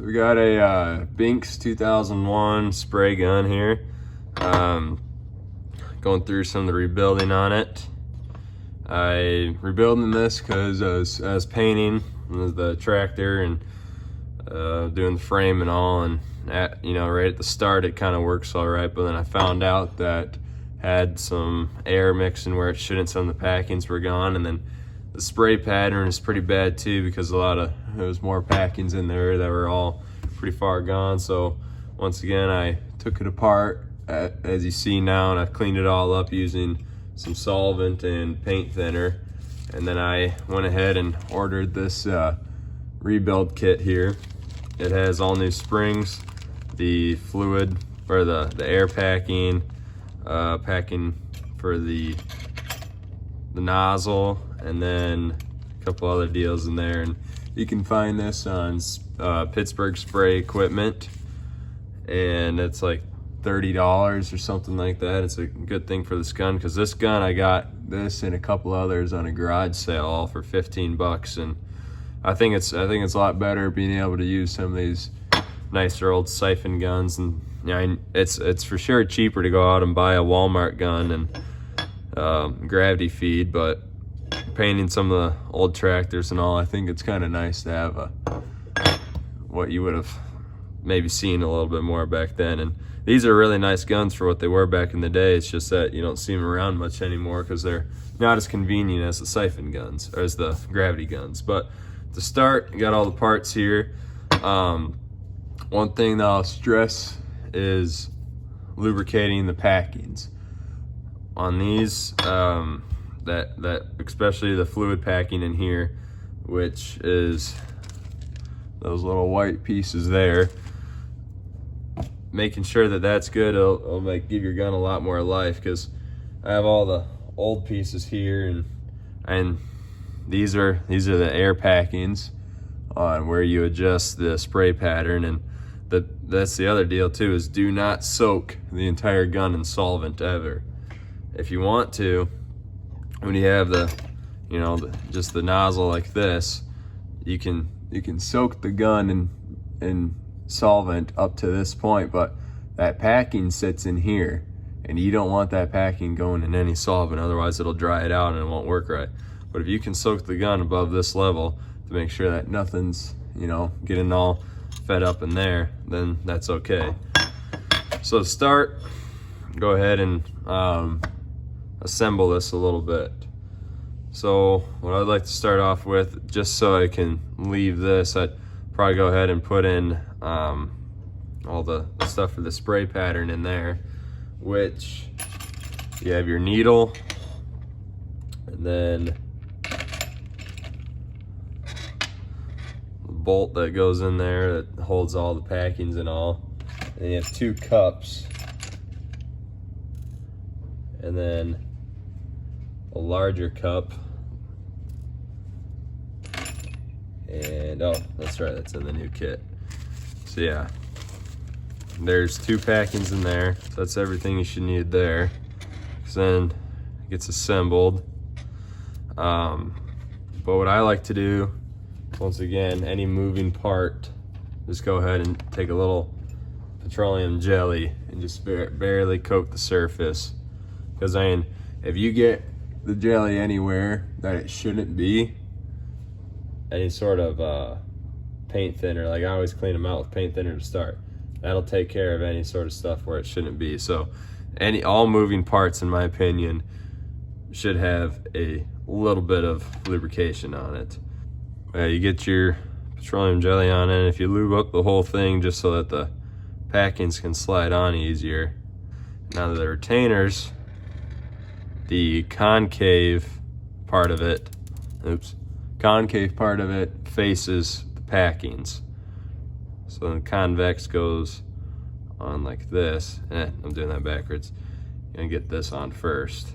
So we got a Binks 2001 spray gun here. Going through some of the rebuilding on it. I rebuilding this because I was painting the tractor and doing the frame and all, and right at the start it kind of works all right, but then I found out that had some air mixing where it shouldn't. Some of the packings were gone, and then the spray pattern is pretty bad too, because there was more packings in there that were all pretty far gone. So once again, I took it apart as you see now, and I've cleaned it all up using some solvent and paint thinner. And then I went ahead and ordered this rebuild kit here. It has all new springs, the fluid or the air packing, packing for the nozzle, and then a couple other deals in there. And you can find this on Pittsburgh Spray Equipment, and it's like $30 or something like that. It's a good thing for this gun, because this gun, I got this and a couple others on a garage sale all for 15 bucks, and I think it's a lot better being able to use some of these nicer old siphon guns. And it's for sure cheaper to go out and buy a Walmart gun and gravity feed, but painting some of the old tractors and all, I think it's kind of nice to have what you would have maybe seen a little bit more back then. And these are really nice guns for what they were back in the day. It's just that you don't see them around much anymore because they're not as convenient as the siphon guns or as the gravity guns. But to start, you got all the parts here. One thing that I'll stress is lubricating the packings on these. That especially the fluid packing in here, which is those little white pieces there. Making sure that that's good, it'll give your gun a lot more life, because I have all the old pieces here, and these are the air packings on where you adjust the spray pattern. And that's the other deal too, is do not soak the entire gun in solvent ever. If you want to, when you have just the nozzle like this, you can soak the gun in solvent up to this point, but that packing sits in here, and you don't want that packing going in any solvent, otherwise it'll dry it out and it won't work right. But if you can soak the gun above this level to make sure that nothing's getting all fed up in there, then that's okay. So to start, go ahead and assemble this a little bit. So what I'd like to start off with, just so I can leave this, I'd probably go ahead and put in all the stuff for the spray pattern in there, which you have your needle, and then the bolt that goes in there that holds all the packings and all. And you have 2 cups, and then a larger cup, and oh, that's right, that's in the new kit. So yeah, there's 2 packings in there, so that's everything you should need there. So then it gets assembled. But what I like to do, once again, any moving part, just go ahead and take a little petroleum jelly and just barely coat the surface. Because if you get the jelly anywhere that it shouldn't be, any sort of paint thinner, like I always clean them out with paint thinner to start, that'll take care of any sort of stuff where it shouldn't be. So all moving parts, in my opinion, should have a little bit of lubrication on it. You get your petroleum jelly on it. If you lube up the whole thing just so that the packings can slide on easier. Now the retainers, the concave part of it faces the packings. So the convex goes on like this. I'm doing that backwards. Gonna get this on first.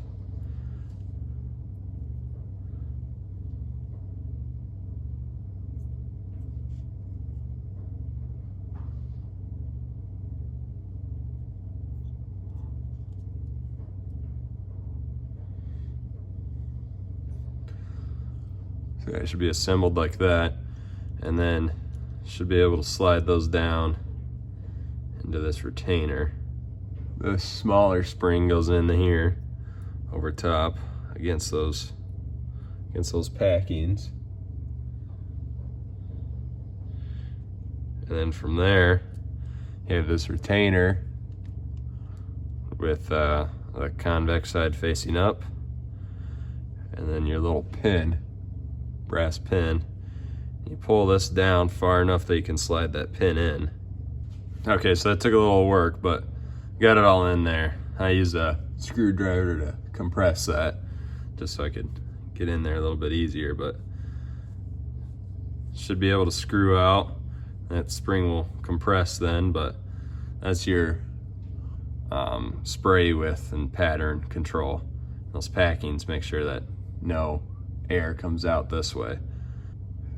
So it should be assembled like that, and then should be able to slide those down into this retainer. The smaller spring goes in here over top against those packings. And then from there, you have this retainer with the convex side facing up, and then your little pin, brass pin. You pull this down far enough that you can slide that pin in. Okay, so that took a little work, but got it all in there. I used a screwdriver to compress that, just so I could get in there a little bit easier, but should be able to screw out. That spring will compress then, but that's your spray width and pattern control. Those packings make sure that no air comes out this way.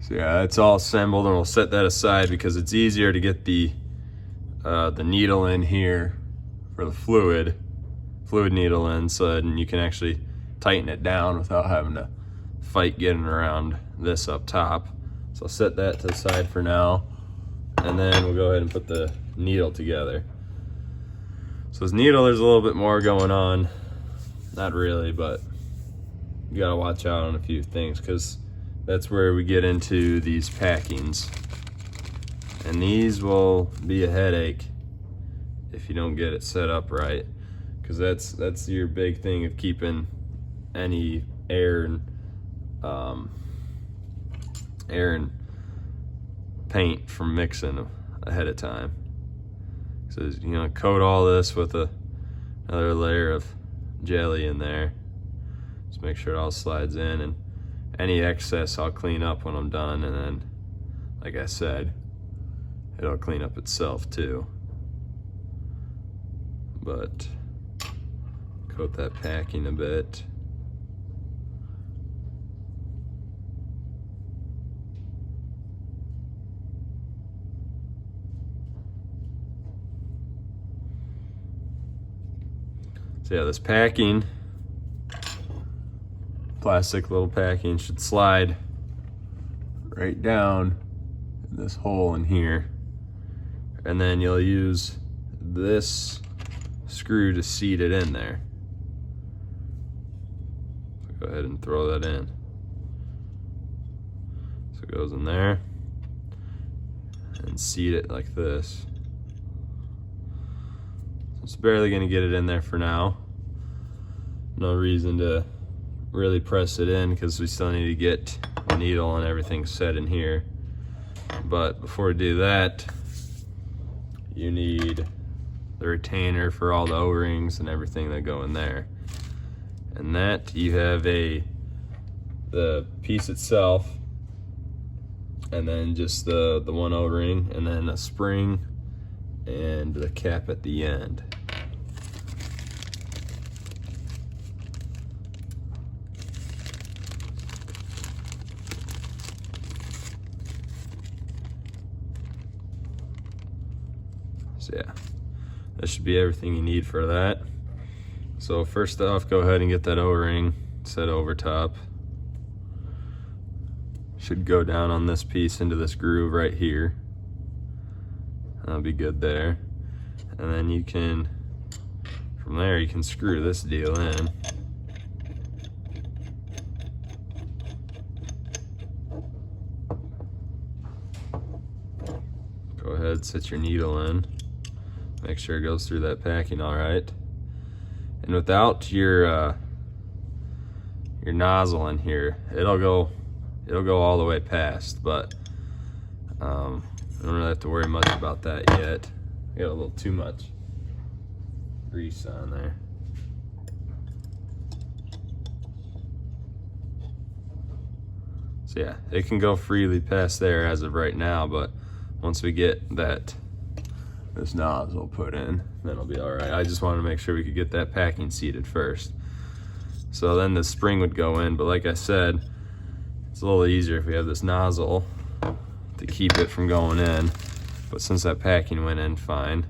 So yeah, it's all assembled, and we'll set that aside because it's easier to get the needle in here for the fluid needle in, so that you can actually tighten it down without having to fight getting around this up top. So I'll set that to the side for now, and then we'll go ahead and put the needle together. So this needle, there's a little bit more going on. Not really, but you gotta watch out on a few things, because that's where we get into these packings. And these will be a headache if you don't get it set up right, because that's your big thing of keeping any air and paint from mixing ahead of time. So you know, coat all this with another layer of jelly in there. Just make sure it all slides in, and any excess I'll clean up when I'm done, and then, like I said, it'll clean up itself too. But coat that packing a bit. So yeah, this packing, plastic little packing, should slide right down in this hole in here. And then you'll use this screw to seat it in there. So go ahead and throw that in. So it goes in there, and seat it like this. It's barely gonna get it in there for now. No reason to really press it in, because we still need to get the needle and everything set in here. But before we do that, you need the retainer for all the O-rings and everything that go in there. And that, you have the piece itself, and then just the one O-ring, and then a spring and the cap at the end. So yeah, that should be everything you need for that. So first off, go ahead and get that O-ring set over top. Should go down on this piece into this groove right here. That'll be good there. And then you can, from there, you can screw this deal in. Go ahead, set your needle in. Make sure it goes through that packing all right. And without your nozzle in here, it'll go all the way past, but I don't really have to worry much about that yet. I got a little too much grease on there. So yeah, it can go freely past there as of right now, but once we get this nozzle put in, then it'll be all right. I just wanted to make sure we could get that packing seated first. So then the spring would go in, but like I said, it's a little easier if we have this nozzle to keep it from going in. But since that packing went in fine,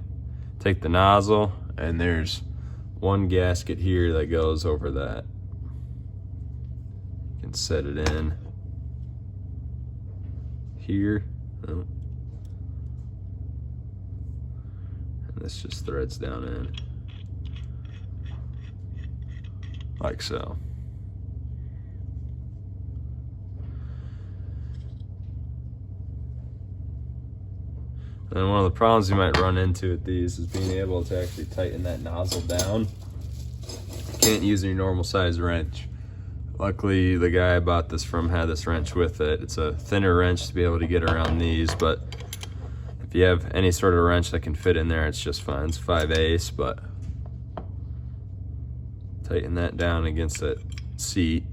take the nozzle, and there's one gasket here that goes over that. You can set it in here. Oh, This just threads down in, like so. And one of the problems you might run into with these is being able to actually tighten that nozzle down. You can't use your normal size wrench. Luckily, the guy I bought this from had this wrench with it. It's a thinner wrench to be able to get around these, but if you have any sort of wrench that can fit in there, it's just fine. It's 5/8, but tighten that down against that seat.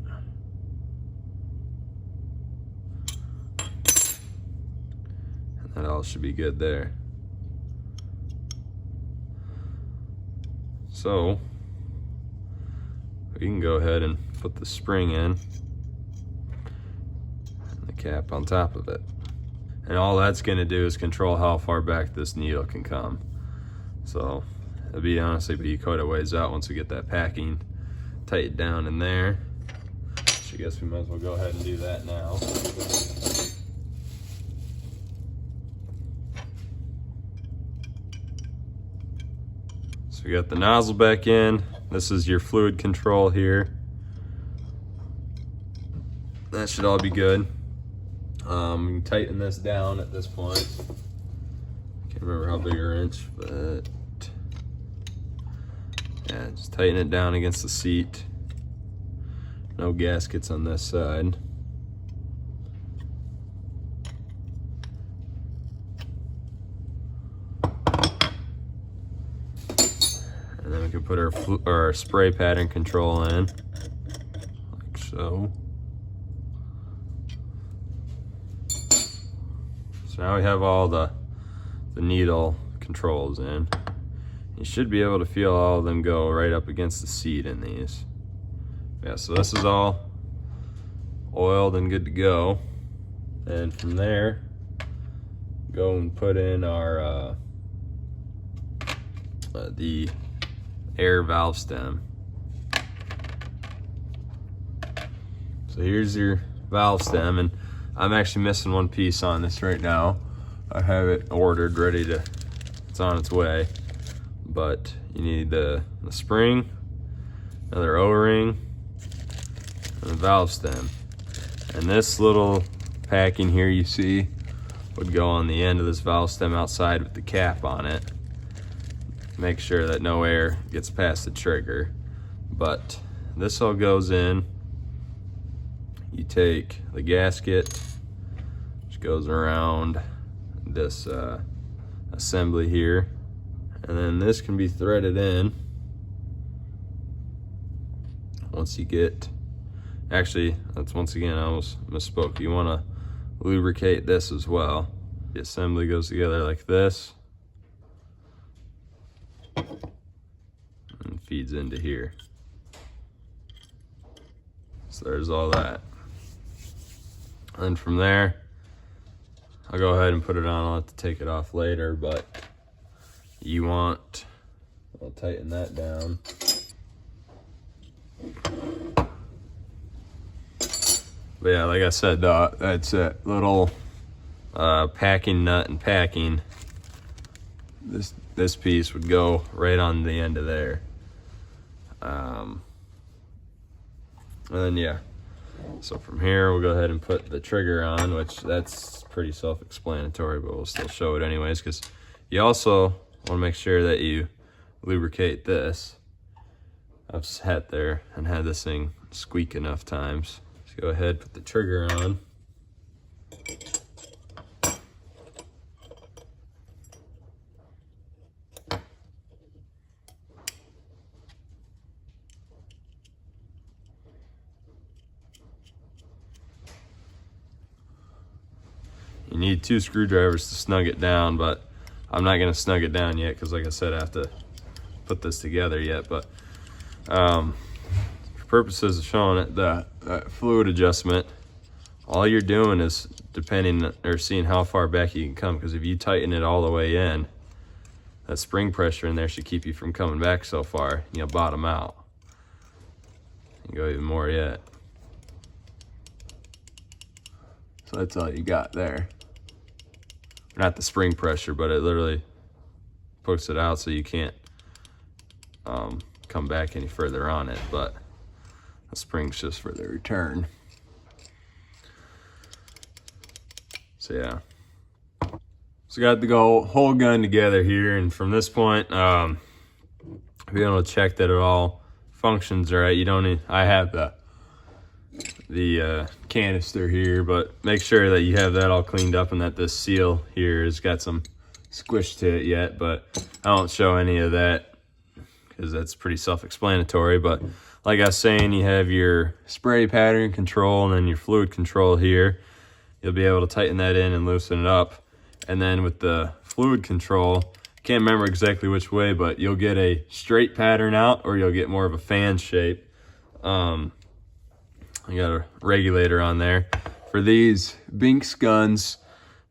And that all should be good there. So we can go ahead and put the spring in and the cap on top of it. And all that's gonna do is control how far back this needle can come. So it'll be honestly be quite a ways out once we get that packing tightened down in there. So I guess we might as well go ahead and do that now. So we got the nozzle back in. This is your fluid control here. That should all be good. We can tighten this down at this point. Can't remember how big a wrench, but yeah, just tighten it down against the seat. No gaskets on this side. And then we can put our spray pattern control in, like so. So now we have all the needle controls in. You should be able to feel all of them go right up against the seat in these. Yeah, so this is all oiled and good to go. And from there, go and put in our the air valve stem. So here's your valve stem, and I'm actually missing one piece on this right now. I have it ordered, ready to, it's on its way. But you need the spring, another O-ring, and the valve stem. And this little packing here you see would go on the end of this valve stem outside with the cap on it. Make sure that no air gets past the trigger. But this all goes in. You take the gasket, which goes around this assembly here, and then this can be threaded in once you get, actually, that's once again, I almost misspoke. You want to lubricate this as well. The assembly goes together like this and feeds into here. So there's all that. And from there, I'll go ahead and put it on. I'll have to take it off later, but you want, I'll tighten that down. But yeah, like I said, that's that little packing nut and packing. This piece would go right on the end of there. And then yeah, so from here we'll go ahead and put the trigger on, which that's pretty self-explanatory, but we'll still show it anyways, because you also want to make sure that you lubricate this. I've sat there and had this thing squeak enough times. So go ahead, put the trigger on. You need 2 screwdrivers to snug it down, but I'm not gonna snug it down yet because, like I said, I have to put this together yet. But for purposes of showing it, that fluid adjustment, all you're doing is depending or seeing how far back you can come, because if you tighten it all the way in, that spring pressure in there should keep you from coming back so far. You'll bottom out. You can go even more yet. So that's all you got there. Not the spring pressure, but it literally puts it out so you can't come back any further on it, but the spring's just for the return. So yeah, so got the whole gun together here, and from this point, be able to check that it all functions right. You don't need, I have the canister here, but make sure that you have that all cleaned up and that this seal here has got some squish to it yet, but I don't show any of that because that's pretty self-explanatory. But like I was saying, you have your spray pattern control and then your fluid control here. You'll be able to tighten that in and loosen it up. And then with the fluid control, can't remember exactly which way, but you'll get a straight pattern out or you'll get more of a fan shape. I got a regulator on there. For these Binks guns,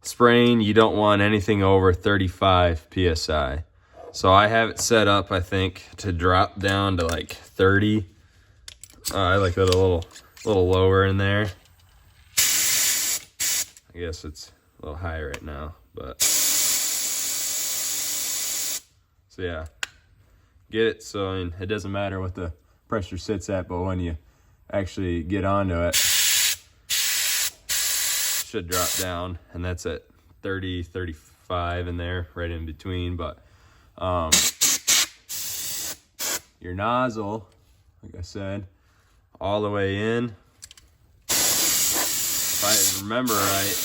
spraying, you don't want anything over 35 PSI. So I have it set up, I think, to drop down to like 30. I like that a little lower in there. I guess it's a little high right now, but so yeah, get it so it doesn't matter what the pressure sits at, but when you actually get onto it, should drop down, and that's at 30, 35 in there, right in between. But your nozzle, like I said, all the way in. If I remember right,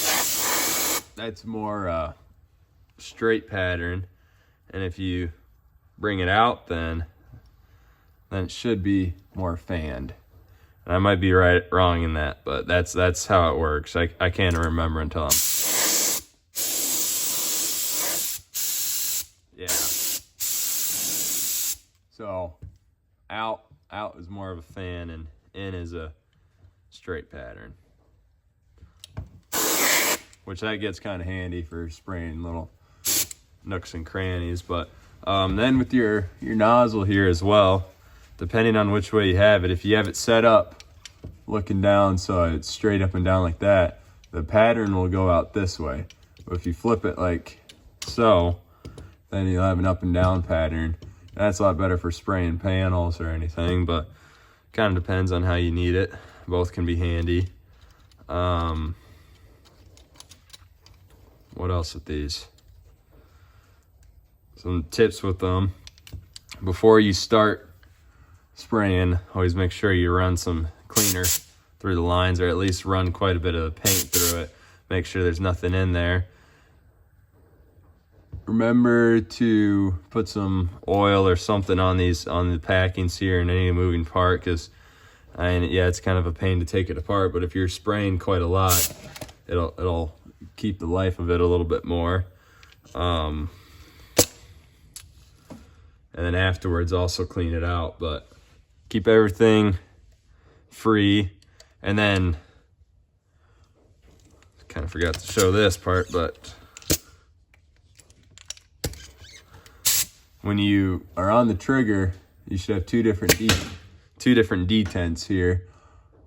that's more straight pattern, and if you bring it out, then it should be more fanned. And I might be wrong in that, but that's how it works. I can't remember until I'm yeah. So out is more of a fan, and in is a straight pattern, which that gets kind of handy for spraying little nooks and crannies. But then with your nozzle here as well, depending on which way you have it, if you have it set up looking down so it's straight up and down like that, the pattern will go out this way. But if you flip it like so, then you'll have an up and down pattern. That's a lot better for spraying panels or anything, but kind of depends on how you need it. Both can be handy. What else with these? Some tips with them. Before you start spraying, always make sure you run some cleaner through the lines, or at least run quite a bit of the paint through it. Make sure there's nothing in there. Remember to put some oil or something on the packings here and any moving part, because yeah, it's kind of a pain to take it apart, but if you're spraying quite a lot, it'll keep the life of it a little bit more. And then afterwards also clean it out, but keep everything free. And then kind of forgot to show this part, but when you are on the trigger, you should have two different detents here.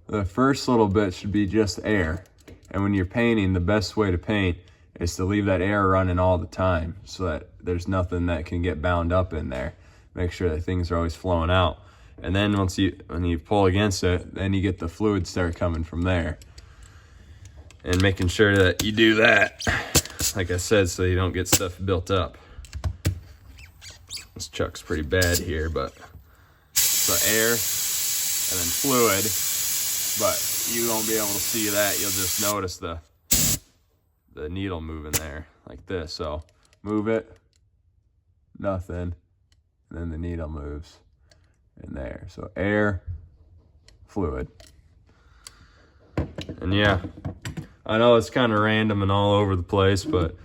The first little bit should be just air, and when you're painting, the best way to paint is to leave that air running all the time so that there's nothing that can get bound up in there. Make sure that things are always flowing out. And then when you pull against it, then you get the fluid start coming from there. And making sure that you do that, like I said, so you don't get stuff built up. This chuck's pretty bad here, but so air and then fluid, but you won't be able to see that. You'll just notice the needle moving there like this. So move it, nothing, and then the needle moves in there. So air, fluid. And yeah, I know it's kind of random and all over the place, but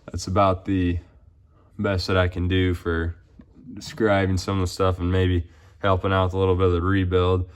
that's about the best that I can do for describing some of the stuff and maybe helping out with a little bit of the rebuild.